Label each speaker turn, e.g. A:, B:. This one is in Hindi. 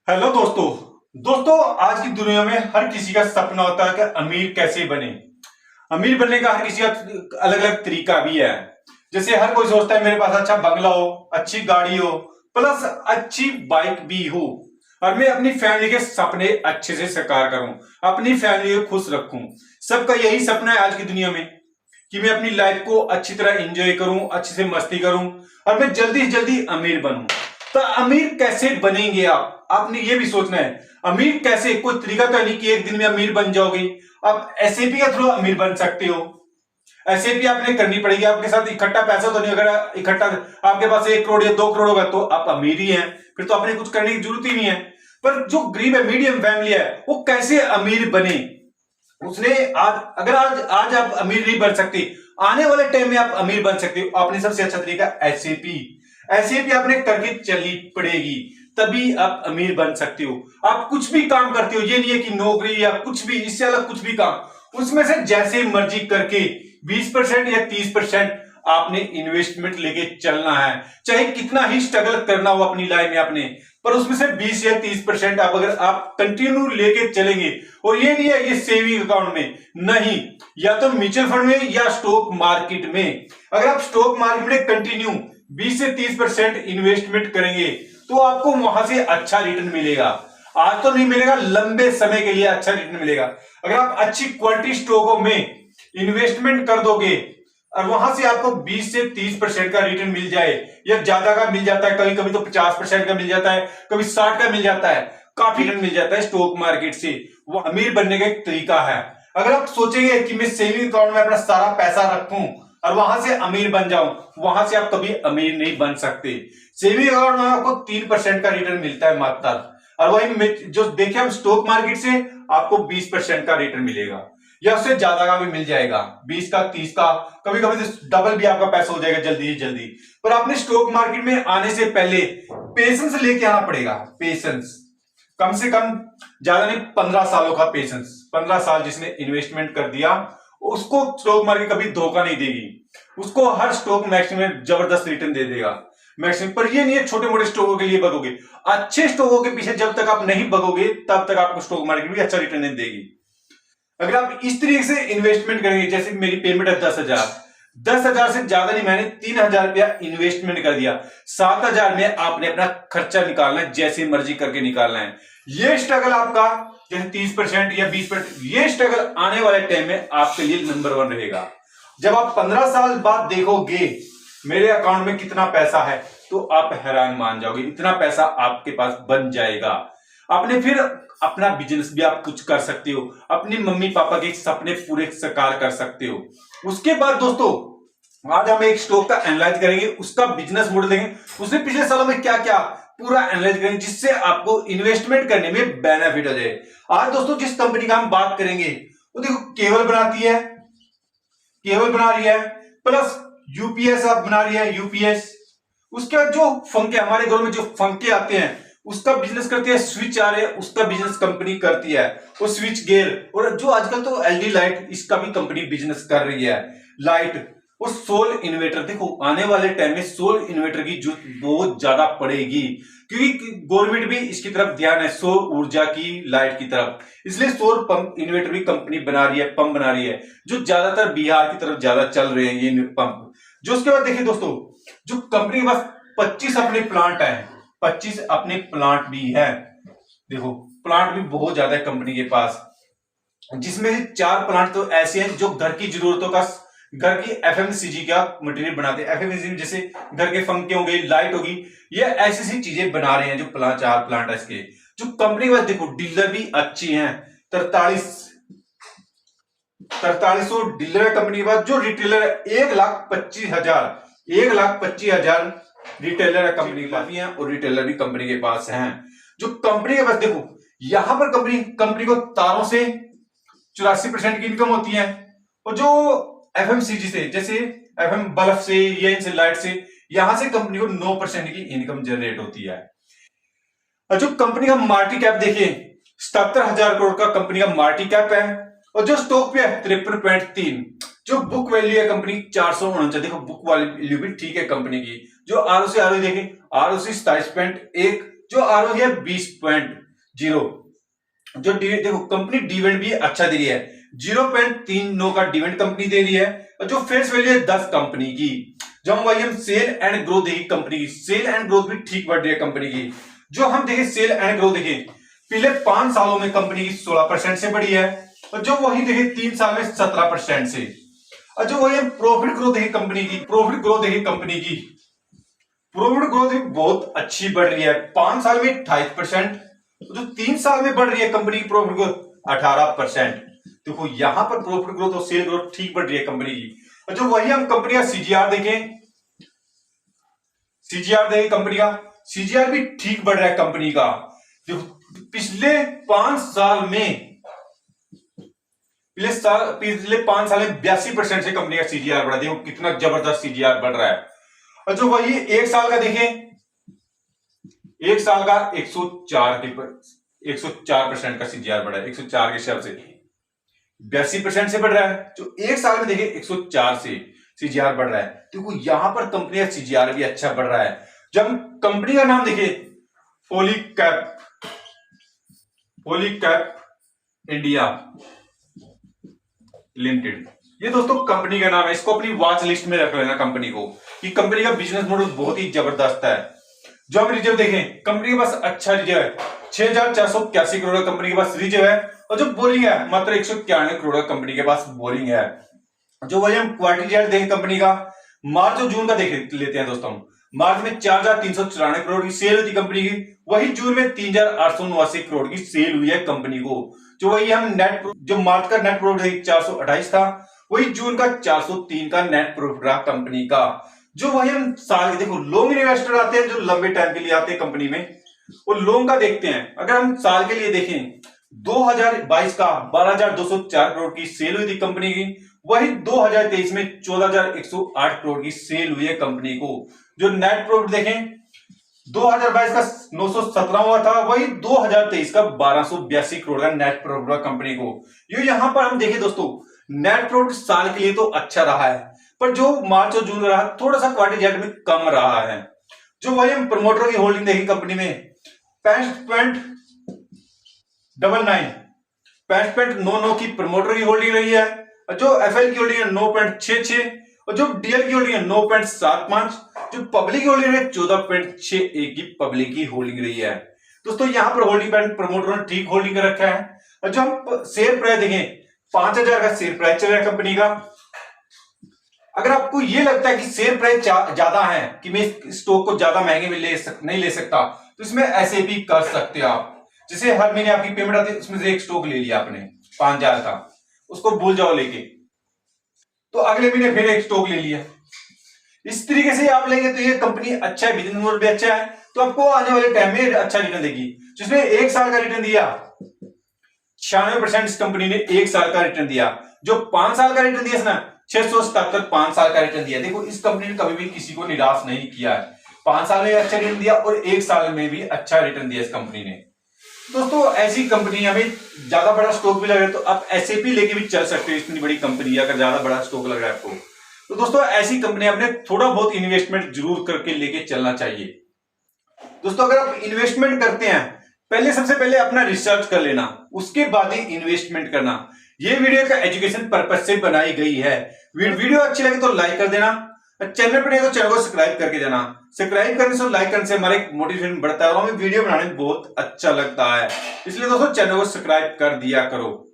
A: हेलो दोस्तों। आज की दुनिया में हर किसी का सपना होता है कि अमीर कैसे बने। अमीर बनने का हर किसी का अलग अलग तरीका भी है। जैसे हर कोई सोचता है मेरे पास अच्छा बंगला हो, अच्छी गाड़ी हो, प्लस अच्छी बाइक भी हो, और मैं अपनी फैमिली के सपने अच्छे से साकार करूं, अपनी फैमिली को खुश रखूं। सबका यही सपना है आज की दुनिया में कि मैं अपनी लाइफ को अच्छी तरह एंजॉय करूं, अच्छे से मस्ती करूं, और मैं जल्दी से जल्दी अमीर बनूं। तो अमीर कैसे बनेंगे आपने ये भी सोचना है। अमीर कैसे, कोई तरीका तो नहीं कि एक दिन में अमीर बन जाओगे। आप एसएपी के थ्रू अमीर बन सकते हो। एसएपी आपने करनी पड़ेगी, आपके साथ इकट्ठा पैसा तो नहीं। अगर इकट्ठा आपके पास 1 करोड़ या 2 करोड़ होगा तो आप अमीर ही हैं, फिर तो आपने कुछ करने की जरूरत ही नहीं है। पर जो गरीब है, मीडियम फैमिली है, वो कैसे अमीर बने। उसने आज आप अमीर नहीं बन सकते, आने वाले टाइम में आप अमीर बन सकते हो। आपने सबसे अच्छा तरीका एसएपी, एसएपी आपने करके चलनी पड़ेगी, तभी आप अमीर बन सकते हो। आप कुछ भी काम करते हो, ये नहीं है कि नौकरी या कुछ भी, इससे अलग कुछ भी काम, उसमें से जैसे मर्जी करके 20% या 30% आपने इन्वेस्टमेंट लेके चलना है। चाहे कितना ही स्ट्रगल करना हो अपनी लाइफ में आपने, पर उसमें से 20 या 30% आप अगर आप कंटिन्यू लेके चलेंगे, और ये नहीं है ये सेविंग अकाउंट में नहीं, या तो म्यूचुअल फंड में या स्टॉक मार्केट में। अगर आप स्टॉक मार्केट में कंटिन्यू 20 से 30% इन्वेस्टमेंट करेंगे तो आपको वहां से अच्छा रिटर्न मिलेगा। आज तो नहीं मिलेगा, लंबे समय के लिए अच्छा रिटर्न मिलेगा। अगर आप अच्छी क्वालिटी स्टॉकों में इन्वेस्टमेंट कर दोगे और वहां से आपको 20 से 30% का रिटर्न मिल जाए, या ज्यादा का मिल जाता है, कभी कभी तो 50% का मिल जाता है, कभी 60 का मिल जाता है, काफी रिटर्न मिल जाता है स्टॉक मार्केट से। वो अमीर बनने का एक तरीका है। अगर आप सोचेंगे कि मैं सेविंग अकाउंट में अपना सारा पैसा रखूं और वहां से अमीर बन जाऊं, वहां से आप कभी अमीर नहीं बन सकते। सेविंग अकाउंट में आपको 3% का रिटर्न मिलता है मात्र, और वही जो देखिए हम स्टॉक मार्केट से आपको 20% का रिटर्न मिलेगा, या उससे ज्यादा का भी मिल जाएगा, 20 का, 30 का, कभी कभी तो डबल भी आपका पैसा हो जाएगा जल्दी ही जल्दी। पर आपने स्टॉक मार्केट में आने से पहले पेशेंस लेके आना पड़ेगा। पेशेंस कम से कम, ज्यादा नहीं, 15 सालों का पेशेंस। 15 साल जिसने इन्वेस्टमेंट कर दिया उसको स्टॉक मार्केट कभी धोखा नहीं देगी, उसको हर स्टॉक मैक्सिमम जबरदस्त रिटर्न दे देगा मैक्सिमम। पर ये नहीं है छोटे मोटे स्टॉकों के लिए भगोगे, अच्छे स्टॉकों के पीछे जब तक आप नहीं भगोगे तब तक आपको स्टॉक मार्केट भी अच्छा रिटर्न नहीं देगी। अगर आप इस तरीके से इन्वेस्टमेंट करेंगे, जैसे मेरी पेमेंट है 10,000, 10,000 से ज्यादा नहीं, मैंने 3,000 रुपया इन्वेस्टमेंट कर दिया, 7,000 में आपने अपना खर्चा निकालना है, जैसे मर्जी करके निकालना है। ये स्ट्रगल आपका जैसे 30% या 20%, ये स्ट्रगल आने वाले टाइम में आपके लिए नंबर 1 रहेगा। जब आप 15 साल बाद देखोगे मेरे अकाउंट में कितना पैसा है, तो आप हैरान मान जाओगे, इतना पैसा आपके पास बन जाएगा। आपने फिर अपना बिजनेस भी आप कुछ कर सकते हो, अपनी मम्मी पापा के सपने पूरे साकार कर सकते हो। उसके बाद दोस्तों, आज हम एक स्टॉक का एनालाइज करेंगे, उसका बिजनेस मॉडल देंगे, उसने पिछले सालों में क्या क्या पूरा एनालाइज करेंगे, जिससे आपको इन्वेस्टमेंट करने में बेनिफिट हो जाए। आज दोस्तों जिस कंपनी का हम बात करेंगे, वो देखो केबल बनाती है, केबल बना रही है, प्लस यूपीएस आप बना रही है, यूपीएस। उसके बाद जो फंके, हमारे घरों में जो फंके आते हैं उसका बिजनेस करती है, स्विच आ रहे हैं उसका बिजनेस कंपनी करती है, वो स्विच गेयर। और जो आजकल तो एलईडी लाइट, इसका भी कंपनी बिजनेस कर रही है, लाइट। और सोल इन्वर्टर, देखो आने वाले टाइम में सोल इन्वर्टर की जरूरत बहुत ज्यादा पड़ेगी, क्योंकि गवर्नमेंट भी इसकी तरफ ध्यान है, सौर ऊर्जा की लाइट की तरफ। इसलिए सौर पंप इन्वर्टर भी कंपनी बना रही है, पंप बना रही है, जो ज्यादातर बिहार की तरफ ज्यादा चल रहे हैं ये पंप। जो उसके बाद देखिए दोस्तों, जो कंपनी के पास 25 अपने प्लांट है, 25 अपने प्लांट भी है। देखो प्लांट भी बहुत ज्यादा है कंपनी के पास, जिसमें से 4 प्लांट तो ऐसे हैं जो घर की जरूरतों का, घर की एफएमसीजी का मटेरियल बनाते हैं। एफएमसीजी जैसे घर के पंखे होंगे, लाइट होगी, ये ऐसी सी चीजें बना रहे हैं जो 4 प्लांट है इसके। जो कंपनी के पास देखो डीलर भी अच्छी हैं, 4300 डीलर है कंपनी के पास। जो रिटेलर है 1,25,000, 1,25,000 रिटेलर है कंपनी के पास भी हैं, और रिटेलर भी कंपनी के पास हैं। जो कंपनी के पास देखो, यहां पर कंपनी को तारों से 84% की इनकम होती है, और जो एफएमसीजी से, जैसे एफएम बल्ब से या इनसे लाइट से, यहां से कंपनी को 9% की इनकम जनरेट होती है। और जो कंपनी का मार्केट कैप देखिए, 77,000 करोड़ का कंपनी का मार्केट कैप है, और जो स्टॉक पे है 53.3। जो बुक वैल्यू है कंपनी 449, देखो बुक वैल्यू भी ठीक है कंपनी की। जो आरओसी देखें, आरओसी 27.1, जो आरओई है 20.0। जो देखो कंपनी डिविडेंड भी अच्छा दे रही है, 0.39 का डिविडेंड कंपनी दे रही है। और जो फेस वैल्यू है 10 कंपनी की। जो हम वही हम सेल एंड ग्रोथ देखी कंपनी की, सेल एंड ग्रोथ भी ठीक बढ़ रही है कंपनी की। जो हम देखे सेल एंड ग्रोथ देखे पिछले 5 सालों में कंपनी की 16% से बढ़ी है, और जो वही देखे 3 साल में 17% से। और जो वही हम प्रॉफिट ग्रोथ देखे कंपनी की, प्रॉफिट ग्रोथ देखे कंपनी की, प्रॉफिट ग्रोथ भी बहुत अच्छी बढ़ रही है, 5 साल में 28%। जो 3 साल में बढ़ रही है कंपनी की प्रॉफिट ग्रोथ 18%। देखो यहां पर प्रॉफिट ग्रोथ और सेल ग्रोथ ठीक बढ़ रही है कंपनी की। और जो वही हम कंपनी का सीजीआर देखें, सीजीआर देखें कंपनी का, सीजीआर भी ठीक बढ़ रहा है कंपनी का। जो पिछले 5 साल में, पिछले 5 साल में 82% से कंपनी का सीजीआर बढ़ा। देखो कितना जबरदस्त सीजीआर बढ़ रहा है। और जो वही 1 साल का देखें, 1 साल का 104% का सीजीआर बढ़ा है, 104 के हिसाब से 82% से बढ़ रहा है। जो 1 साल में देखें 104 से सीजीआर बढ़ रहा है। देखो यहां पर कंपनी का सीजीआर भी अच्छा बढ़ रहा है। जब हम कंपनी का नाम देखें पॉलीकैब इंडिया लिमिटेड, ये दोस्तों कंपनी का नाम है। इसको अपनी वॉच लिस्ट में रख लेना कंपनी को, कि कंपनी का बिजनेस मॉडल बहुत ही जबरदस्त है। जो हम रिजर्व देखें, कंपनी के पास अच्छा रिजर्व है, 6481 करोड़ कंपनी के पास रिजर्व है। और जो बोरिंग है मात्र 191 करोड़ कंपनी के पास बोरिंग है। जो वही हम क्वार्टरली रिजल्ट देखें कंपनी का, मार्च और जून का देख लेते हैं दोस्तों। मार्च में 4394 करोड़ की सेल हुई थी कंपनी की, वही जून में 3889 करोड़ की सेल हुई है कंपनी को। जो वही हम जो मार्च का नेट प्रॉफिट 428 था, वही जून का 403 का नेट प्रॉफिट रहा कंपनी का। जो वही हम साल, देखो लॉन्ग इन्वेस्टर आते हैं जो लंबे टाइम के लिए आते हैं कंपनी में, वो लॉन्ग का देखते हैं। अगर हम साल के लिए देखें, 2022 का 12,204 करोड़ की सेल हुई थी कंपनी की, वही 2023 में 14,108 करोड़ की सेल हुई है कंपनी को। जो नेट प्रॉफिट देखें, 2022 का 917 हुआ था, वही 2023 का 1282 करोड़ का नेट प्रॉफिट हुआ कंपनी को। ये यहां पर हम देखें दोस्तों, नेट प्रॉफिट साल के लिए तो अच्छा रहा है, पर जो मार्च और जून रहा थोड़ा सा क्वार्टर रिजल्ट में कम रहा है। जो वही हम प्रमोटर की होल्डिंग देखी कंपनी में, 65.99 की प्रमोटर की होल्डिंग रही है। और जो एफएल की होल्डिंग है 9.66, और जो डीएल की होल्डिंग है 9.75, जो पब्लिक की होल्डिंग है 14.61 की पब्लिक की होल्डिंग रही है। दोस्तों यहां पर होल्डिंग पैटर्न प्रमोटर ने ठीक होल्डिंग कर रखा है। और जो हम शेयर प्राइस देखें, 5000 का शेयर प्राइस चल रहा है कंपनी का। अगर आपको ये लगता है कि शेयर प्राइस ज्यादा है, कि मैं स्टॉक को ज्यादा महंगे में नहीं ले सकता, तो इसमें एसआईपी कर सकते हो आप। जैसे हर महीने आपकी पेमेंट आती है, उसमें से एक स्टॉक ले लिया आपने 5000 का, उसको भूल जाओ लेके, तो अगले महीने फिर एक स्टॉक ले लिया। इस तरीके से आप लेंगे तो ये कंपनी अच्छा है, बिजनेस मॉडल भी अच्छा है, तो आपको आने वाले टाइम में अच्छा रिटर्न देगी। जिसने 1 साल का रिटर्न दिया, 96% इस कंपनी ने 1 साल का रिटर्न दिया। जो 5 साल का रिटर्न दिया ना, 677 5 साल का रिटर्न दिया। देखो इस कंपनी ने कभी भी किसी को निराश नहीं किया है, 5 साल में अच्छा रिटर्न दिया और 1 साल में भी अच्छा रिटर्न दिया इस कंपनी ने। दोस्तों ऐसी कंपनी हमें ज्यादा बड़ा स्टॉक भी लग रहा है तो आप एसएपी लेके भी चल सकते हो। इतनी बड़ी कंपनी है, अगर ज्यादा बड़ा स्टॉक लग रहा है आपको, तो दोस्तों ऐसी कंपनी आपने थोड़ा बहुत इन्वेस्टमेंट जरूर करके लेके चलना चाहिए। दोस्तों अगर आप इन्वेस्टमेंट करते हैं, पहले सबसे पहले अपना रिसर्च कर लेना, उसके बाद ही इन्वेस्टमेंट करना। ये वीडियो का एजुकेशन पर्पज से बनाई गई है। वीडियो अच्छी लगे तो लाइक कर देना, चैनल पर नहीं तो चैनल को सब्सक्राइब करके देना। सब्सक्राइब करने से, लाइक करने से हमारे मोटिवेशन बढ़ता है और हमें वीडियो बनाने में बहुत अच्छा लगता है। इसलिए दोस्तों चैनल को सब्सक्राइब कर दिया करो।